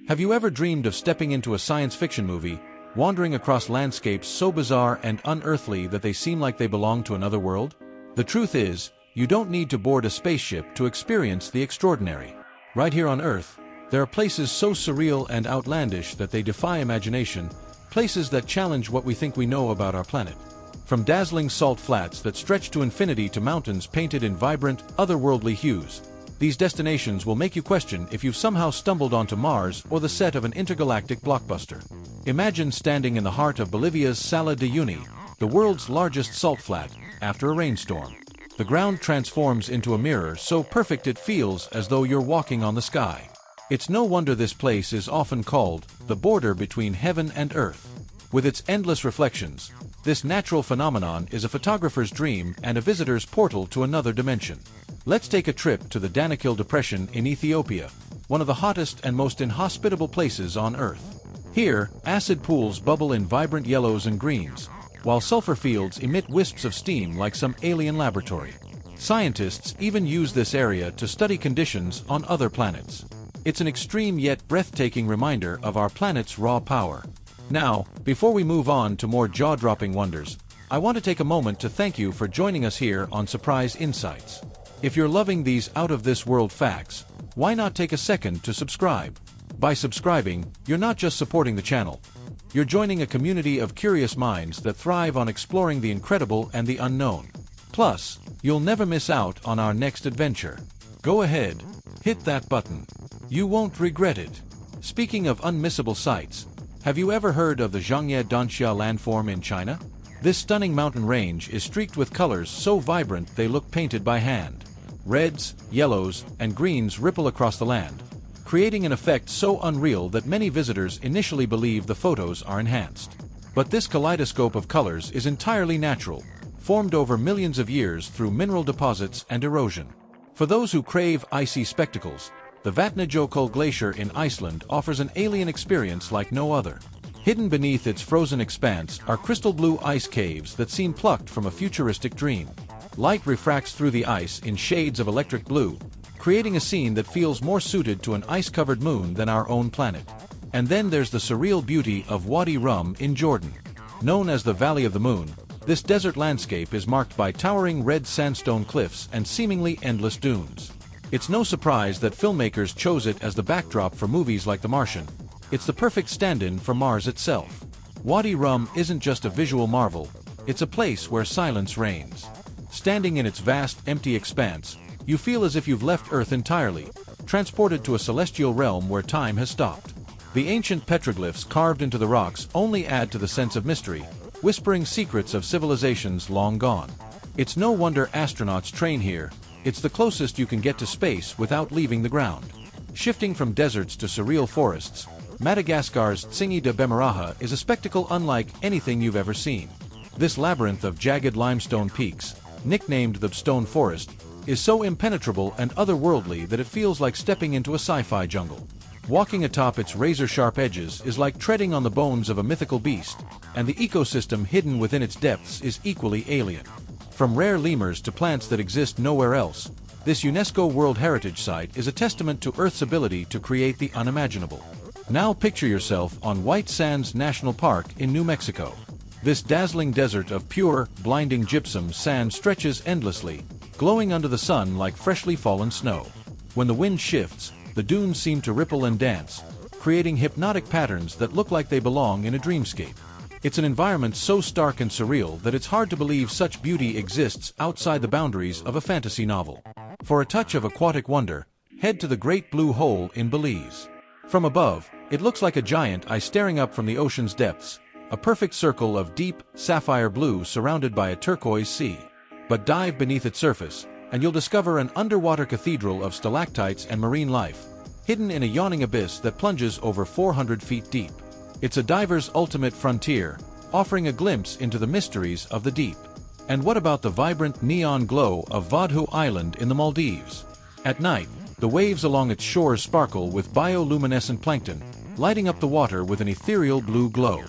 Have you ever dreamed of stepping into a science fiction movie, wandering across landscapes so bizarre and unearthly that they seem like they belong to another world? The truth is, you don't need to board a spaceship to experience the extraordinary. Right here on Earth, there are places so surreal and outlandish that they defy imagination, places that challenge what we think we know about our planet. From dazzling salt flats that stretch to infinity to mountains painted in vibrant, otherworldly hues, these destinations will make you question if you've somehow stumbled onto Mars or the set of an intergalactic blockbuster. Imagine standing in the heart of Bolivia's Salar de Uyuni, the world's largest salt flat, after a rainstorm. The ground transforms into a mirror so perfect it feels as though you're walking on the sky. It's no wonder this place is often called the border between heaven and earth. With its endless reflections, this natural phenomenon is a photographer's dream and a visitor's portal to another dimension. Let's take a trip to the Danakil Depression in Ethiopia, one of the hottest and most inhospitable places on Earth. Here, acid pools bubble in vibrant yellows and greens, while sulfur fields emit wisps of steam like some alien laboratory. Scientists even use this area to study conditions on other planets. It's an extreme yet breathtaking reminder of our planet's raw power. Now, before we move on to more jaw-dropping wonders, I want to take a moment to thank you for joining us here on Surprise Insights. If you're loving these out-of-this-world facts, why not take a second to subscribe? By subscribing, you're not just supporting the channel. You're joining a community of curious minds that thrive on exploring the incredible and the unknown. Plus, you'll never miss out on our next adventure. Go ahead, hit that button. You won't regret it. Speaking of unmissable sights, have you ever heard of the Zhangye Danxia landform in China? This stunning mountain range is streaked with colors so vibrant they look painted by hand. Reds, yellows, and greens ripple across the land, creating an effect so unreal that many visitors initially believe the photos are enhanced. But this kaleidoscope of colors is entirely natural, formed over millions of years through mineral deposits and erosion. For those who crave icy spectacles, the Vatnajökull Glacier in Iceland offers an alien experience like no other. Hidden beneath its frozen expanse are crystal blue ice caves that seem plucked from a futuristic dream. Light refracts through the ice in shades of electric blue, creating a scene that feels more suited to an ice-covered moon than our own planet. And then there's the surreal beauty of Wadi Rum in Jordan. Known as the Valley of the Moon, this desert landscape is marked by towering red sandstone cliffs and seemingly endless dunes. It's no surprise that filmmakers chose it as the backdrop for movies like The Martian. It's the perfect stand-in for Mars itself. Wadi Rum isn't just a visual marvel, it's a place where silence reigns. Standing in its vast, empty expanse, you feel as if you've left Earth entirely, transported to a celestial realm where time has stopped. The ancient petroglyphs carved into the rocks only add to the sense of mystery, whispering secrets of civilizations long gone. It's no wonder astronauts train here. It's the closest you can get to space without leaving the ground. Shifting from deserts to surreal forests, Madagascar's Tsingy de Bemaraha is a spectacle unlike anything you've ever seen. This labyrinth of jagged limestone peaks, nicknamed the Stone Forest, is so impenetrable and otherworldly that it feels like stepping into a sci-fi jungle. Walking atop its razor-sharp edges is like treading on the bones of a mythical beast, and the ecosystem hidden within its depths is equally alien. From rare lemurs to plants that exist nowhere else, this UNESCO World Heritage Site is a testament to Earth's ability to create the unimaginable. Now picture yourself on White Sands National Park in New Mexico. This dazzling desert of pure, blinding gypsum sand stretches endlessly, glowing under the sun like freshly fallen snow. When the wind shifts, the dunes seem to ripple and dance, creating hypnotic patterns that look like they belong in a dreamscape. It's an environment so stark and surreal that it's hard to believe such beauty exists outside the boundaries of a fantasy novel. For a touch of aquatic wonder, head to the Great Blue Hole in Belize. From above, it looks like a giant eye staring up from the ocean's depths, a perfect circle of deep, sapphire blue surrounded by a turquoise sea. But dive beneath its surface, and you'll discover an underwater cathedral of stalactites and marine life, hidden in a yawning abyss that plunges over 400 feet deep. It's a diver's ultimate frontier, offering a glimpse into the mysteries of the deep. And what about the vibrant neon glow of Vadhu Island in the Maldives? At night, the waves along its shores sparkle with bioluminescent plankton, lighting up the water with an ethereal blue glow.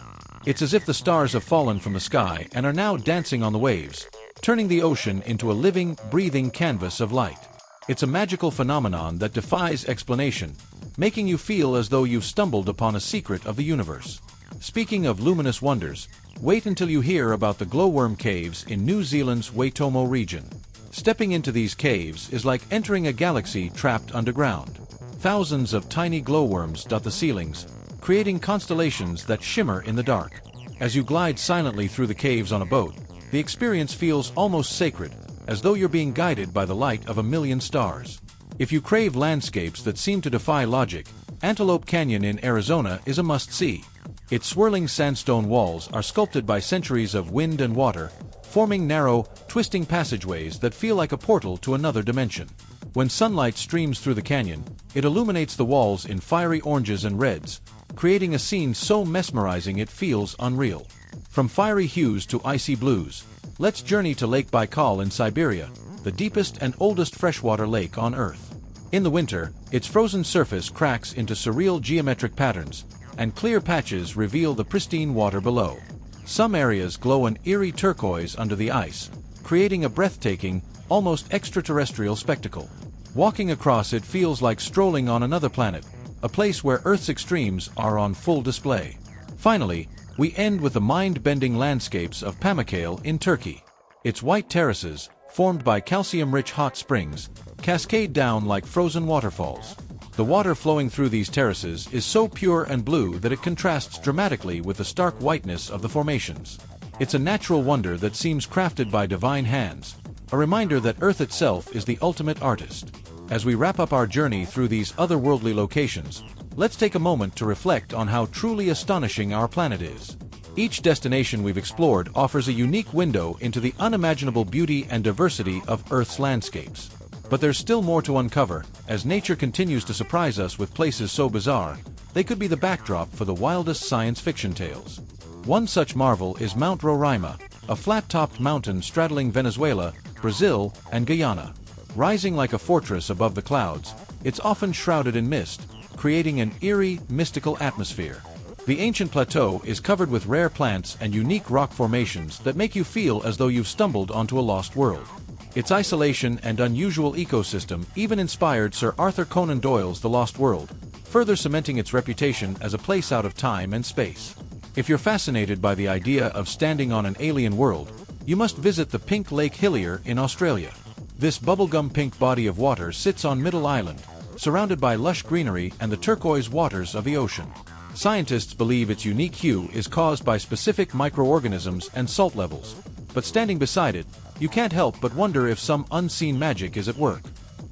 It's as if the stars have fallen from the sky and are now dancing on the waves, turning the ocean into a living, breathing canvas of light. It's a magical phenomenon that defies explanation, making you feel as though you've stumbled upon a secret of the universe. Speaking of luminous wonders, wait until you hear about the glowworm caves in New Zealand's Waitomo region. Stepping into these caves is like entering a galaxy trapped underground. Thousands of tiny glowworms dot the ceilings, creating constellations that shimmer in the dark. As you glide silently through the caves on a boat, the experience feels almost sacred, as though you're being guided by the light of a million stars. If you crave landscapes that seem to defy logic, Antelope Canyon in Arizona is a must-see. Its swirling sandstone walls are sculpted by centuries of wind and water, forming narrow, twisting passageways that feel like a portal to another dimension. When sunlight streams through the canyon, it illuminates the walls in fiery oranges and reds, creating a scene so mesmerizing it feels unreal. From fiery hues to icy blues, let's journey to Lake Baikal in Siberia, the deepest and oldest freshwater lake on Earth. In the winter, its frozen surface cracks into surreal geometric patterns, and clear patches reveal the pristine water below. Some areas glow an eerie turquoise under the ice, creating a breathtaking, almost extraterrestrial spectacle. Walking across it feels like strolling on another planet, a place where Earth's extremes are on full display. Finally, we end with the mind-bending landscapes of Pamukkale in Turkey. Its white terraces, formed by calcium-rich hot springs, cascade down like frozen waterfalls. The water flowing through these terraces is so pure and blue that it contrasts dramatically with the stark whiteness of the formations. It's a natural wonder that seems crafted by divine hands, a reminder that Earth itself is the ultimate artist. As we wrap up our journey through these otherworldly locations, let's take a moment to reflect on how truly astonishing our planet is. Each destination we've explored offers a unique window into the unimaginable beauty and diversity of Earth's landscapes. But there's still more to uncover, as nature continues to surprise us with places so bizarre, they could be the backdrop for the wildest science fiction tales. One such marvel is Mount Roraima, a flat-topped mountain straddling Venezuela, Brazil, and Guyana. Rising like a fortress above the clouds, it's often shrouded in mist, creating an eerie, mystical atmosphere. The ancient plateau is covered with rare plants and unique rock formations that make you feel as though you've stumbled onto a lost world. Its isolation and unusual ecosystem even inspired Sir Arthur Conan Doyle's The Lost World, further cementing its reputation as a place out of time and space. If you're fascinated by the idea of standing on an alien world, you must visit the Pink Lake Hillier in Australia. This bubblegum pink body of water sits on Middle Island, surrounded by lush greenery and the turquoise waters of the ocean. Scientists believe its unique hue is caused by specific microorganisms and salt levels, but standing beside it, you can't help but wonder if some unseen magic is at work.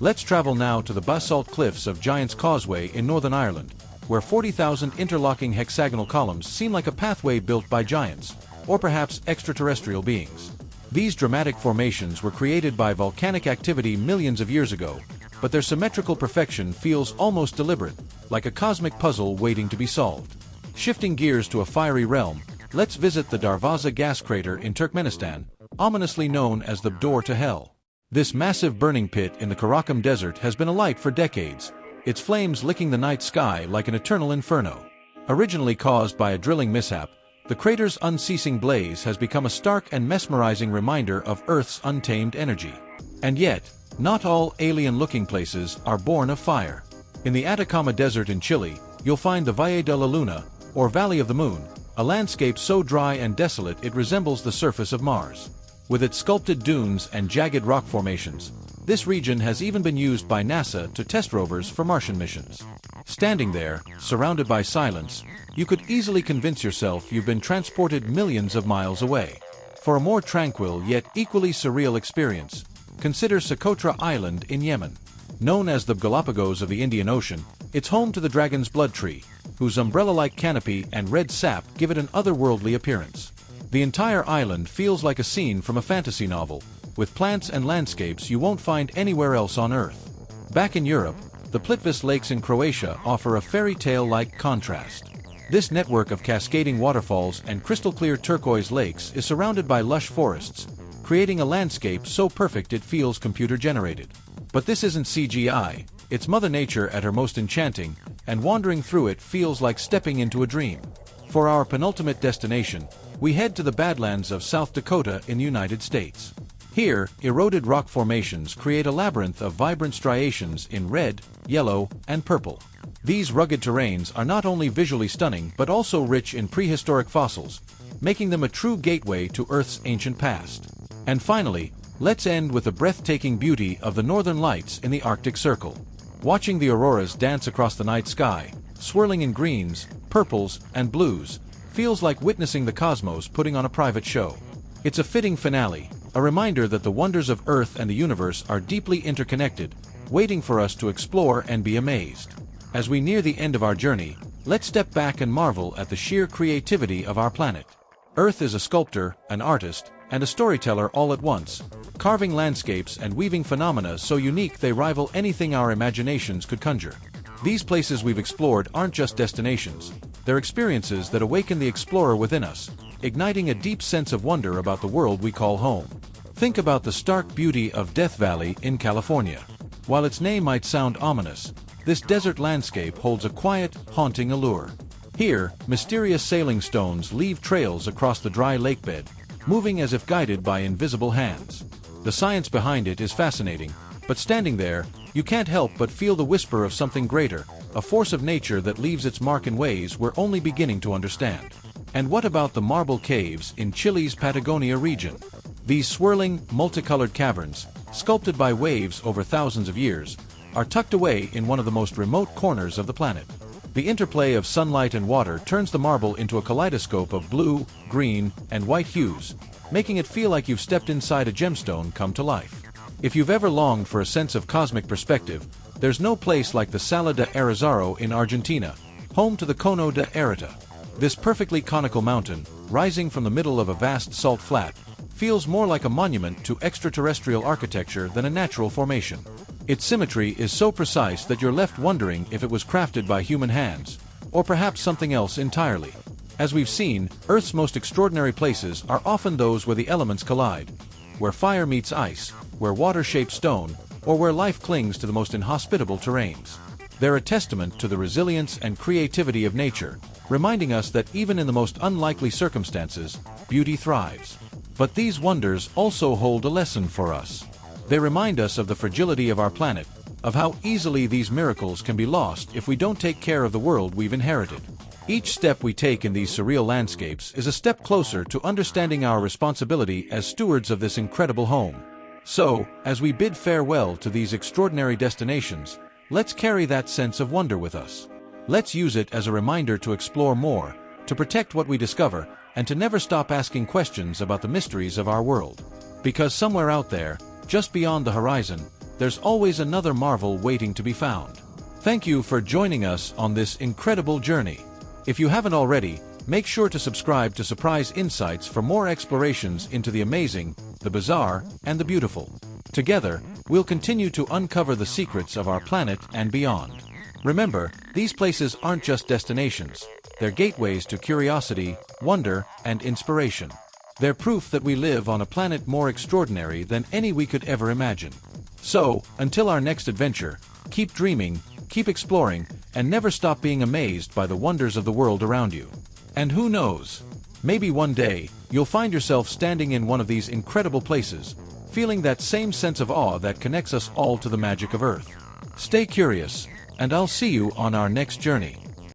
Let's travel now to the basalt cliffs of Giant's Causeway in Northern Ireland, where 40,000 interlocking hexagonal columns seem like a pathway built by giants, or perhaps extraterrestrial beings. These dramatic formations were created by volcanic activity millions of years ago, but their symmetrical perfection feels almost deliberate, like a cosmic puzzle waiting to be solved. Shifting gears to a fiery realm, let's visit the Darvaza gas crater in Turkmenistan, ominously known as the Door to Hell. This massive burning pit in the Karakum Desert has been alight for decades, its flames licking the night sky like an eternal inferno. Originally caused by a drilling mishap, the crater's unceasing blaze has become a stark and mesmerizing reminder of Earth's untamed energy. And yet, not all alien-looking places are born of fire. In the Atacama Desert in Chile, you'll find the Valle de la Luna, or Valley of the Moon, a landscape so dry and desolate it resembles the surface of Mars. With its sculpted dunes and jagged rock formations, this region has even been used by NASA to test rovers for Martian missions. Standing there, surrounded by silence, you could easily convince yourself you've been transported millions of miles away. For a more tranquil yet equally surreal experience, consider Socotra Island in Yemen. Known as the Galapagos of the Indian Ocean, it's home to the dragon's blood tree, whose umbrella-like canopy and red sap give it an otherworldly appearance. The entire island feels like a scene from a fantasy novel, with plants and landscapes you won't find anywhere else on Earth. Back in Europe, the Plitvice Lakes in Croatia offer a fairy tale-like contrast. This network of cascading waterfalls and crystal-clear turquoise lakes is surrounded by lush forests, creating a landscape so perfect it feels computer-generated. But this isn't CGI, it's Mother Nature at her most enchanting, and wandering through it feels like stepping into a dream. For our penultimate destination, we head to the Badlands of South Dakota in the United States. Here, eroded rock formations create a labyrinth of vibrant striations in red, yellow, and purple. These rugged terrains are not only visually stunning but also rich in prehistoric fossils, making them a true gateway to Earth's ancient past. And finally, let's end with the breathtaking beauty of the northern lights in the Arctic Circle. Watching the auroras dance across the night sky, swirling in greens, purples, and blues, feels like witnessing the cosmos putting on a private show. It's a fitting finale, a reminder that the wonders of Earth and the universe are deeply interconnected, waiting for us to explore and be amazed. As we near the end of our journey, let's step back and marvel at the sheer creativity of our planet. Earth is a sculptor, an artist, and a storyteller all at once, carving landscapes and weaving phenomena so unique they rival anything our imaginations could conjure. These places we've explored aren't just destinations, they're experiences that awaken the explorer within us, igniting a deep sense of wonder about the world we call home. Think about the stark beauty of Death Valley in California. While its name might sound ominous, this desert landscape holds a quiet, haunting allure. Here, mysterious sailing stones leave trails across the dry lakebed, moving as if guided by invisible hands. The science behind it is fascinating, but standing there, you can't help but feel the whisper of something greater, a force of nature that leaves its mark in ways we're only beginning to understand. And what about the marble caves in Chile's Patagonia region? These swirling, multicolored caverns, sculpted by waves over thousands of years, are tucked away in one of the most remote corners of the planet. The interplay of sunlight and water turns the marble into a kaleidoscope of blue, green, and white hues, making it feel like you've stepped inside a gemstone come to life. If you've ever longed for a sense of cosmic perspective, there's no place like the Salar de Uyuni in Argentina, home to the Cono de Arata. This perfectly conical mountain, rising from the middle of a vast salt flat, feels more like a monument to extraterrestrial architecture than a natural formation. Its symmetry is so precise that you're left wondering if it was crafted by human hands, or perhaps something else entirely. As we've seen, Earth's most extraordinary places are often those where the elements collide, where fire meets ice, where water shapes stone, or where life clings to the most inhospitable terrains. They're a testament to the resilience and creativity of nature, reminding us that even in the most unlikely circumstances, beauty thrives. But these wonders also hold a lesson for us. They remind us of the fragility of our planet, of how easily these miracles can be lost if we don't take care of the world we've inherited. Each step we take in these surreal landscapes is a step closer to understanding our responsibility as stewards of this incredible home. So, as we bid farewell to these extraordinary destinations, let's carry that sense of wonder with us. Let's use it as a reminder to explore more, to protect what we discover, and to never stop asking questions about the mysteries of our world. Because somewhere out there, just beyond the horizon, there's always another marvel waiting to be found. Thank you for joining us on this incredible journey. If you haven't already, make sure to subscribe to Surprise Insights for more explorations into the amazing, the bizarre, and the beautiful. Together, we'll continue to uncover the secrets of our planet and beyond. Remember, these places aren't just destinations. They're gateways to curiosity, wonder, and inspiration. They're proof that we live on a planet more extraordinary than any we could ever imagine. So, until our next adventure, keep dreaming, keep exploring, and never stop being amazed by the wonders of the world around you. And who knows? Maybe one day, you'll find yourself standing in one of these incredible places, feeling that same sense of awe that connects us all to the magic of Earth. Stay curious, and I'll see you on our next journey.